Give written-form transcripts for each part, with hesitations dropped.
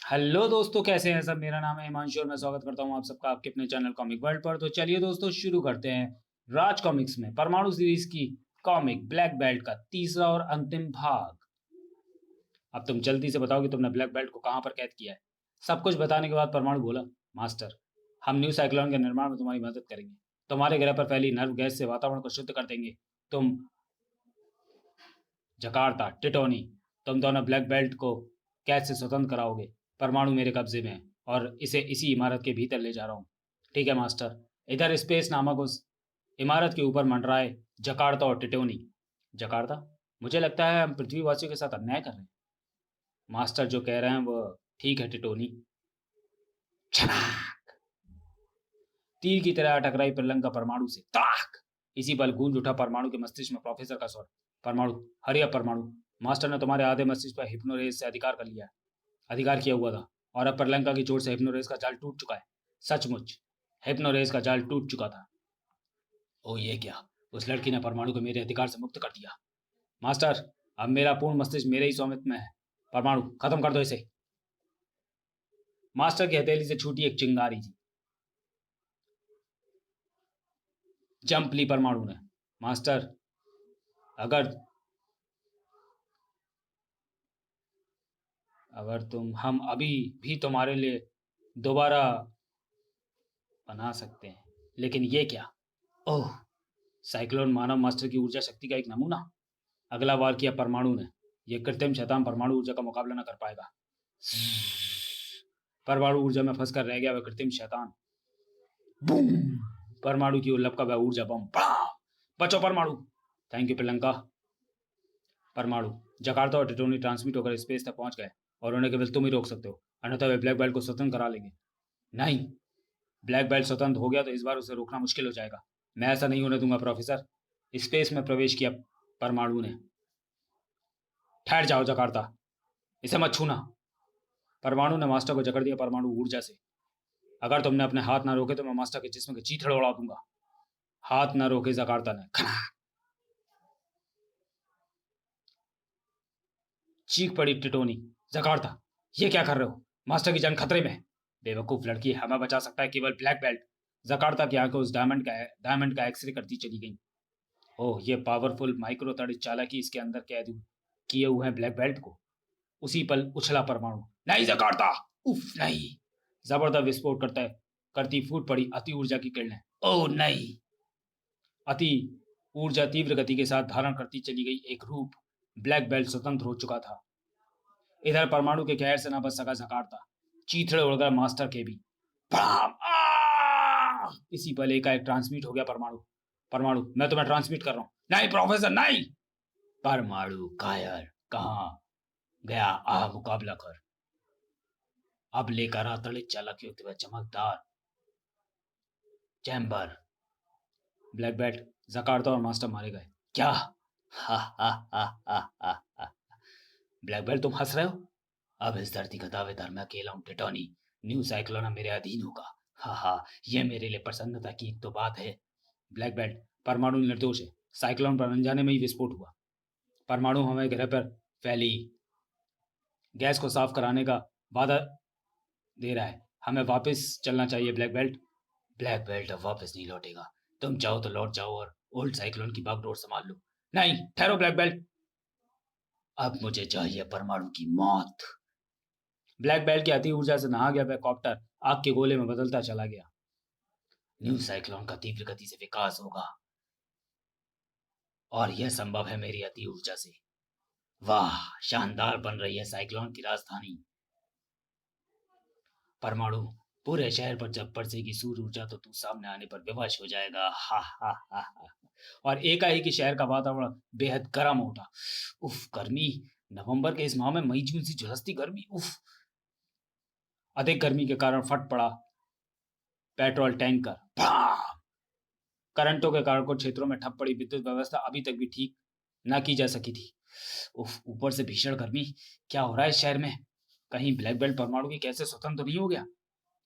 Hello दोस्तों, कैसे हैं सब। मेरा नाम है हिमांशु और मैं स्वागत करता हूं आप सबका आपके अपने चैनल कॉमिक वर्ल्ड पर। तो चलिए दोस्तों, शुरू करते हैं राज कॉमिक्स में परमाणु सीरीज की कॉमिक ब्लैक बेल्ट का तीसरा और अंतिम भाग। अब तुम जल्दी से बताओ कि तुमने ब्लैक बेल्ट को कहां पर कैद किया है। सब कुछ बताने के बाद परमाणु बोला, मास्टर, हम न्यू साइक्लोन के निर्माण में तुम्हारी मदद करेंगे। तुम्हारे ग्रह पर फैली नर्व गैस से वातावरण को शुद्ध कर देंगे। तुम जकार्ता, टिटोनी, तुम दोनों ब्लैक बेल्ट को कैद से स्वतंत्र कराओगे। परमाणु मेरे कब्जे में है और इसे इसी इमारत के भीतर ले जा रहा हूँ। ठीक है मास्टर। इधर स्पेस नामक उस इमारत के ऊपर मंडराए जकार्ता और टिटोनी। जकार्ता, मुझे लगता है हम पृथ्वीवासियों के साथ अन्याय कर रहे हैं। मास्टर जो कह रहे हैं वो ठीक है टिटोनी। छनाक! तीर की तरह टकराई प्रलंका परमाणु से। ताक! इसी पल गूंज उठा परमाणु के मस्तिष्क में प्रोफेसर का स्वर। परमाणु, हरी अप परमाणु, मास्टर ने तुम्हारे आधे मस्तिष्क पर हिप्नोरेज से अधिकार किया हुआ था और अब प्रलंका की चोट से हिप्नोरेज का जाल टूट चुका है। सचमुच हिप्नोरेज का जाल टूट चुका था। ओ ये क्या, उस लड़की ने परमाणु को मेरे अधिकार से मुक्त कर दिया। मास्टर, अब मेरा पूर्ण मस्तिष्क मेरे ही स्वामित्व में है। परमाणु, खत्म कर दो इसे। मास्टर की हथेली से छूटी एक चिंगारी थी। जंप ली परमाणु ने। मास्टर, अगर अगर तुम हम अभी भी तुम्हारे लिए दोबारा बना सकते हैं, लेकिन ये क्या। ओह, साइक्लोन मानव मास्टर की ऊर्जा शक्ति का एक नमूना। अगला वार किया परमाणु ने। यह कृत्रिम शैतान परमाणु ऊर्जा का मुकाबला न कर पाएगा। परमाणु ऊर्जा में फंसकर रह गया वह कृत्रिम शैतान। बूम! परमाणु की ओर लपका वह ऊर्जा बम। बचो परमाणु। Thank you Priyanka. परमाणु, जकार्ता और टिटोनी ट्रांसमिट होकर स्पेस तक पहुंच गए और उन्हें केवल तुम ही रोक सकते हो, अन्यथा वे ब्लैक बेल्ट को स्वतंत्र करा लेंगे। नहीं, ब्लैक बेल्ट स्वतंत्र हो गया तो इस बार उसे रोकना मुश्किल हो जाएगा। मैं ऐसा नहीं होने दूंगा प्रोफेसर। स्पेस में प्रवेश किया परमाणु ने। ठहर जाओ जकार्ता, इसे मत छूना। परमाणु ने मास्टर को जकड़ दिया परमाणु ऊर्जा से। अगर तुमने अपने हाथ ना रोके तो मैं मास्टर के जिस्म के चीथड़े उड़ा दूंगा। हाथ ना रोके जकार्ता ने। चीख पड़ी टिटोनी। जकार्ता, ये क्या कर रहे हो, मास्टर की जान खतरे में है। बेवकूफ लड़की, हमें बचा सकता है केवल ब्लैक बेल्ट। जकार्ता की आंखें उस डायमंड का एक्सरे करती चली गई। ओह, ये पावरफुल माइक्रो तड़ित चालाकी इसके अंदर कैद किए हुए हैं ब्लैक बेल्ट को। उसी पल उछला परमाणु। नहीं जकार्ता, उफ नहीं। जबरदस्त विस्फोट करती फूट पड़ी अति ऊर्जा की किरणें। ओह नहीं। अति ऊर्जा तीव्र गति के साथ धारण करती चली गई एक रूप। ब्लैक बेल्ट स्वतंत्र हो चुका था। इधर परमाणु के कहर से न बच सका जकार्ता। चीथड़े उड़कर मास्टर के भी। भड़ाम! इसी पल एकाएक ट्रांसमिट हो गया परमाणु। परमाणु, मैं तुम्हें ट्रांसमिट कर रहा हूं। नहीं प्रोफेसर नहीं। परमाणु कायर, कहां गया आ मुकाबला कर। अब लेकर आ तड़ित चालाकी होते हुए चमकदार चैम्बर। ब्लैक बेल्ट, जकार्ता और मास्टर मारे गए। क्या? हा हा हा हा हा हा। ब्लैक बेल्ट, तुम हंस रहे हो? अब इस धरती का दावेदार मैं अकेला हूं टिटोनी। न्यू साइक्लोना मेरे अधीन होगा। हा हा, यह मेरे लिए प्रसन्नता की तो बात है। ब्लैक बेल्ट, परमाणु निर्दोष है। साइक्लोन पर अनजाने में ही विस्फोट हुआ। परमाणु हमें ग्रह पर फैली गैस को साफ कराने का वादा दे रहा है। हमें वापस चलना चाहिए ब्लैक बेल्ट। ब्लैक बेल्ट अब वापस नहीं लौटेगा। तुम चाहो तो लौट जाओ और ओल्ड साइक्लोन की बागडोर संभाल लो। नहीं, ठहरो ब्लैक बेल्ट। अब मुझे चाहिए परमाणु की मौत। ब्लैक बेल्ट की अति ऊर्जा से नहा गया वह कॉप्टर आग के गोले में बदलता चला गया। न्यू साइक्लोन का तीव्र गति से विकास होगा और यह संभव है मेरी अति ऊर्जा से। वाह, शानदार बन रही है साइक्लोन की राजधानी। परमाणु, पूरे शहर पर जब बरसेगी सूर्य ऊर्जा तो तू सामने आने पर विवश हो जाएगा। हा हा हा हा। और एकाएक शहर का वातावरण बेहद गर्म उठा। उफ, गर्मी। नवंबर के इस माह में मई जून सी झुलसती गर्मी। उफ। अधिक गर्मी के कारण फट पड़ा पेट्रोल टैंकर। करंटों के कारण कुछ क्षेत्रों में ठप पड़ी विद्युत व्यवस्था अभी तक भी ठीक न की जा सकी थी। उफ, ऊपर से भीषण गर्मी। क्या हो रहा है इस शहर में? कहीं ब्लैक बेल्ट परमाणु की कैसे स्वतंत्र नहीं हो गया?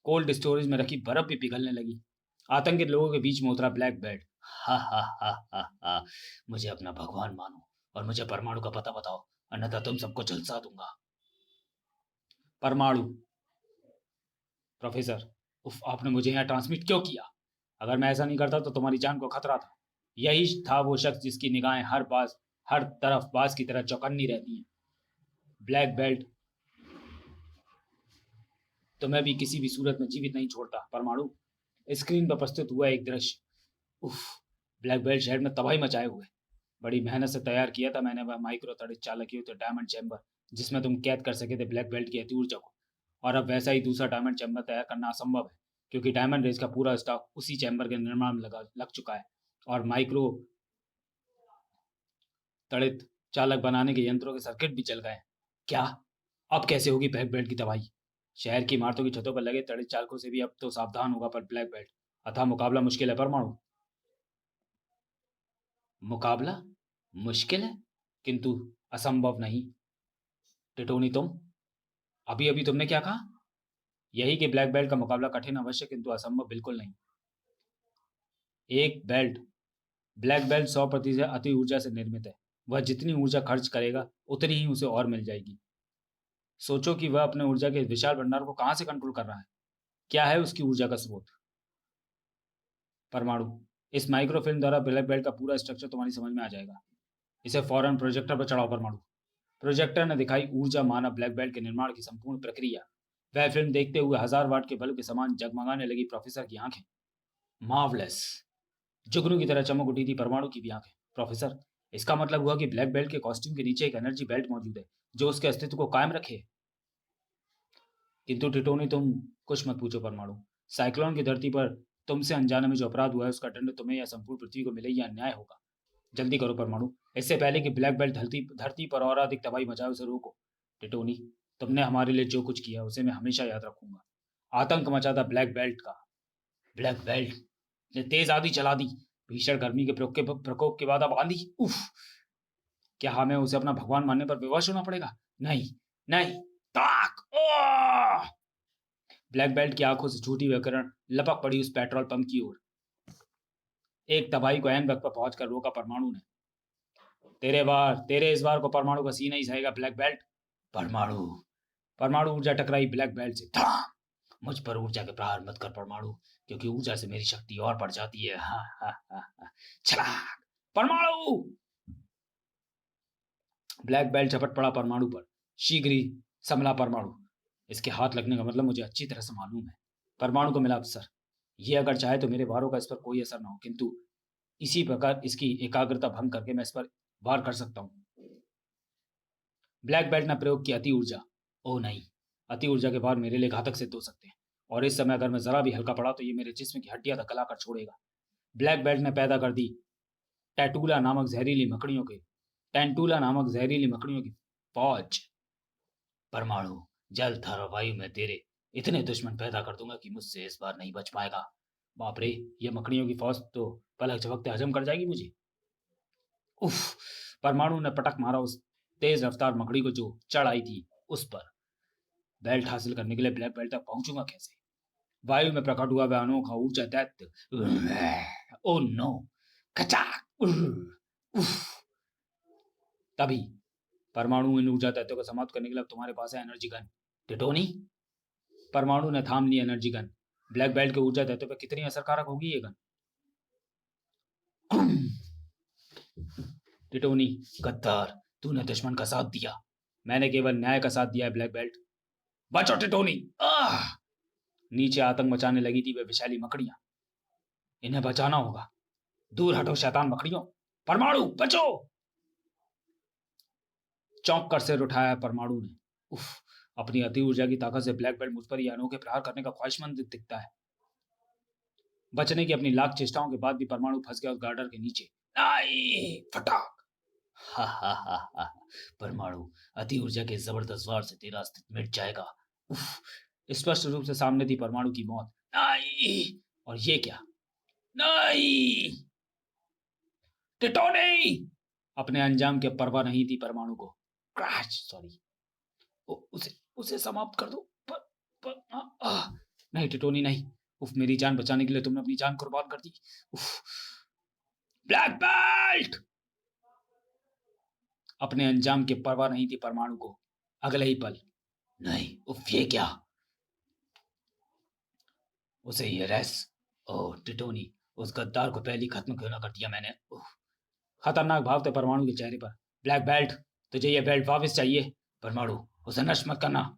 कोल्ड स्टोरेज में रखी बर्फ भी पिघलने लगी। आतंकित लोगों के बीच में उतरा ब्लैक बेल्ट। हा हा हा हा हा। मुझे अपना भगवान मानो और मुझे परमाणु का पता बताओ, अन्यथा तुम सबको झुलसा दूंगा। परमाणु, प्रोफेसर, उफ, आपने मुझे यहाँ ट्रांसमिट क्यों किया? अगर मैं ऐसा नहीं करता तो तुम्हारी जान को खतरा था। यही था वो शख्स जिसकी निगाहें हर तरफ बाज की तरह चौकन्नी रहती हैं। ब्लैक बेल्ट तुम्हें भी किसी भी सूरत में जीवित नहीं छोड़ता परमाणु। स्क्रीन पर प्रस्तुत हुआ एक दृश्य। उफ, ब्लैक बेल्ट शहर में तबाही मचाए हुए। बड़ी मेहनत से तैयार किया था मैंने वह माइक्रो तड़ित चालक तो डायमंड चैम्बर, जिसमें तुम कैद कर सके थे ब्लैक बेल्ट की अति ऊर्जा को। और अब वैसा ही दूसरा डायमंड चैम्बर तैयार करना असंभव है, क्योंकि डायमंड रेस का पूरा स्टॉक उसी चैम्बर के निर्माण में लग चुका है। और माइक्रो तड़ित चालक बनाने के यंत्रों के सर्किट भी चल गए हैं। क्या? अब कैसे होगी ब्लैक बेल्ट की तबाही? शहर की इमारतों की छतों पर लगे तड़ित चालकों से भी अब तो सावधान होगा पर ब्लैक बेल्ट। अतः मुकाबला मुश्किल है परमाणु। मुकाबला मुश्किल है, किंतु असंभव नहीं। टिटोनी, तुम अभी अभी तुमने क्या कहा? यही कि ब्लैक बेल्ट का मुकाबला कठिन अवश्य, किंतु असंभव बिल्कुल नहीं। एक बेल्ट ब्लैक बेल्ट 100% अति ऊर्जा से निर्मित है। वह जितनी ऊर्जा खर्च करेगा उतनी ही उसे और मिल जाएगी। सोचो कि वह अपने ऊर्जा के विशाल भंडार को कहां से कंट्रोल कर रहा है। क्या है उसकी ऊर्जा का स्रोत? परमाणु, इस माइक्रोफिल्म द्वारा ब्लैक बेल्ट का पूरा स्ट्रक्चर तुम्हारी समझ में आ जाएगा। इसे फौरन प्रोजेक्टर पर चढ़ाओ परमाणु। प्रोजेक्टर ने दिखाई ऊर्जा मानव ब्लैक बेल्ट के निर्माण की संपूर्ण प्रक्रिया। वह फिल्म देखते हुए 1000 वाट के बल्ब के समान जगमगाने लगी प्रोफेसर की आंखें। मार्वलेस! जुगनू की तरह चमक उठी थी परमाणु की भी आंखें। प्रोफेसर, इसका मतलब हुआ कि ब्लैक बेल्ट के कॉस्ट्यूम के नीचे एक एनर्जी बेल्ट मौजूद है जो उसके अस्तित्व को कायम रखे। किंतु टिटोनी, तुम कुछ मत पूछो परमाणु। साइक्लोन की धरती पर तुमसे अनजाने में जो अपराध हुआ है उसका दंड तुम्हें या संपूर्ण पृथ्वी को मिले, या अन्याय होगा। जल्दी करो परमाणु, इससे पहले कि ब्लैक बेल्ट धरती धरती पर और अधिक तबाही मचाए, उसे रोको। टिटोनी, तुमने हमारे लिए जो कुछ किया उसे मैं हमेशा याद रखूंगा। आतंक मचा था ब्लैक बेल्ट का। ब्लैक बेल्ट ने तेज आंधी चला दी। भीषण गर्मी के प्रकोप के बाद अब आंधी। उफ! क्या हमें उसे अपना भगवान मानने पर विवश होना पड़ेगा? नहीं, नहीं। ताक! ओह! ब्लैक बेल्ट की आंखों से छूटी हुई किरण लपक पड़ी उस पेट्रोल पंप की ओर। एक तबाही को ऐन वक्त पर पहुंचकर रोका परमाणु ने। तेरे इस बार को परमाणु का सीना ही सहेगा ब्लैक बेल्ट। परमाणु परमाणु ऊर्जा टकराई ब्लैक बेल्ट से। धड़ाम! मुझ पर ऊर्जा के प्रहार मत कर परमाणु, क्योंकि ऊर्जा से मेरी शक्ति और बढ़ जाती है। हा हा हा हा। छलाक! परमाणु! ब्लैक बेल्ट झपट पड़ा परमाणु पर। शीघ्र ही संभला परमाणु। इसके हाथ लगने का मतलब मुझे अच्छी तरह से मालूम है। परमाणु को मिला अवसर। ये अगर चाहे तो मेरे वारों का इस पर कोई असर ना हो, किंतु इसी प्रकार इसकी एकाग्रता भंग करके मैं इस पर वार कर सकता हूँ। ब्लैक बेल्ट ने प्रयोग की अति ऊर्जा। ओह नहीं, अति ऊर्जा के भार मेरे लिए घातक सिद्ध हो सकते हैं, और इस समय अगर मैं जरा भी हल्का पड़ा तो ये मेरे जिस्म की हड्डियां तक गला कर छोड़ेगा। ब्लैक बेल्ट ने पैदा कर दी टैटूला नामक जहरीली मकड़ियों के टेंटूला नामक जहरीली मकड़ियों की फौज। परमाणु, जल, थर और वायु में तेरे इतने दुश्मन पैदा कर दूंगा कि मुझसे इस बार नहीं बच पाएगा। बाप रे, ये मकड़ियों की फौज तो पलक झपकते हजम कर जाएगी मुझे। उफ! परमाणु ने पटक मारा उस तेज रफ्तार मकड़ी को जो चढ़ आई थी उस पर। बेल्ट हासिल करने के लिए ब्लैक बेल्ट तक पहुंचूंगा कैसे? वायु में प्रकट हुआ वह अनोखा ऊर्जा दैत्य। Oh no! कचाक! उफ! तभी परमाणु इन ऊर्जा तत्वों को समाप्त करने के लिए अब तुम्हारे पास है एनर्जी गन। टिटोनी! परमाणु ने थाम ली एनर्जी गन। ब्लैक बेल्ट के ऊर्जा तत्व पर कितनी असरकारक होगी ये गन? टिटोनी, गद्दार, तूने दुश्मन का साथ दिया। मैंने केवल न्याय का साथ दिया है ब्लैक बेल्ट। बचो टिटोनी! आह! नीचे आतंक मचाने लगी थी वे विषैली मकड़ियां। इन्हें बचाना होगा। दूर हटो शैतान मकड़ियों! परमाणु, बचो! चौंक कर सिर उठाया परमाणु ने। उफ! अपनी अति ऊर्जा की ताकत से ब्लैक बेल्ट मुझ पर यह अनोखे प्रहार करने का ख्वाहिशमंद दिखता है। बचने की अपनी लाख चेष्टाओं के बाद भी परमाणु फंस गया उस गार्डर के नीचे। आई! फटाक! हा हा हा हा! परमाणु, अति ऊर्जा के जबरदस्त वार से तेरा अस्तित्व मिट जाएगा। उफ! स्पष्ट रूप से सामने थी परमाणु की मौत। नहीं! और ये क्या? नहीं! टिटोनी! अपने अंजाम की परवाह नहीं थी परमाणु को। क्रैश! सॉरी। उसे उसे समाप्त कर दो। नहीं टिटोनी, नहीं। उफ! मेरी जान बचाने के लिए तुमने अपनी जान कुर्बान कर दी। उफ! Black belt! अपने अंजाम की परवाह नहीं थी परमाणु को। अगले ही पल, नहीं, उफ! ये क्या? उसे ये रेस। ओह टिटोनी, उस गद्दार को पहले ही खत्म क्यों ना कर दिया मैंने। ओह, खतरनाक भाव थे परमाणु के चेहरे पर। ब्लैक बेल्ट, तुझे ये बेल्ट वापस चाहिए। परमाणु, उसे नष्ट मत करना।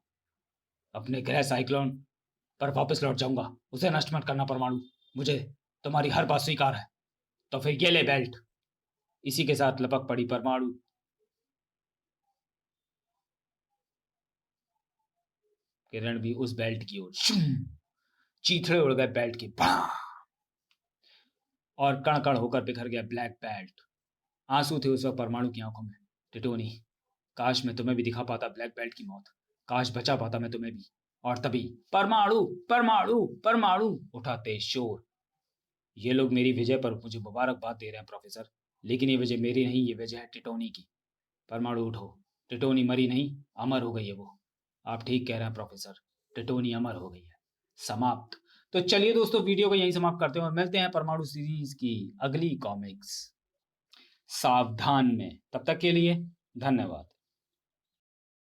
अपने ग्रह साइक्लोन पर वापस लौट जाऊंगा, उसे नष्ट मत करना परमाणु। मुझे तुम्हारी हर बात स्वीकार है। तो फिर ये ले बेल्ट। इसी के साथ लपक पड़ी परमाणु। किरण भी उस बेल्ट की ओर। चीथड़े उड़ गए बेल्ट की। और कण कण होकर बिखर गया ब्लैक बेल्ट। आंसू थे उस वक्त परमाणु की आंखों में। टिटोनी, काश मैं तुम्हें भी दिखा पाता ब्लैक बेल्ट की मौत। काश बचा पाता मैं तुम्हें भी। और तभी परमाणु, परमाणु, परमाणु उठा तेज शोर। ये लोग मेरी विजय पर मुझे मुबारकबाद दे रहे हैं प्रोफेसर, लेकिन ये विजय मेरी नहीं, ये विजय है टिटोनी की। परमाणु उठो, टिटोनी मरी नहीं, अमर हो गई है वो। आप ठीक कह रहे हैं प्रोफेसर, टिटोनी अमर हो गई है। समाप्त। तो चलिए दोस्तों, वीडियो को यहीं समाप्त करते हैं और मिलते हैं परमाणु सीरीज की अगली कॉमिक्स सावधान में। तब तक के लिए धन्यवाद।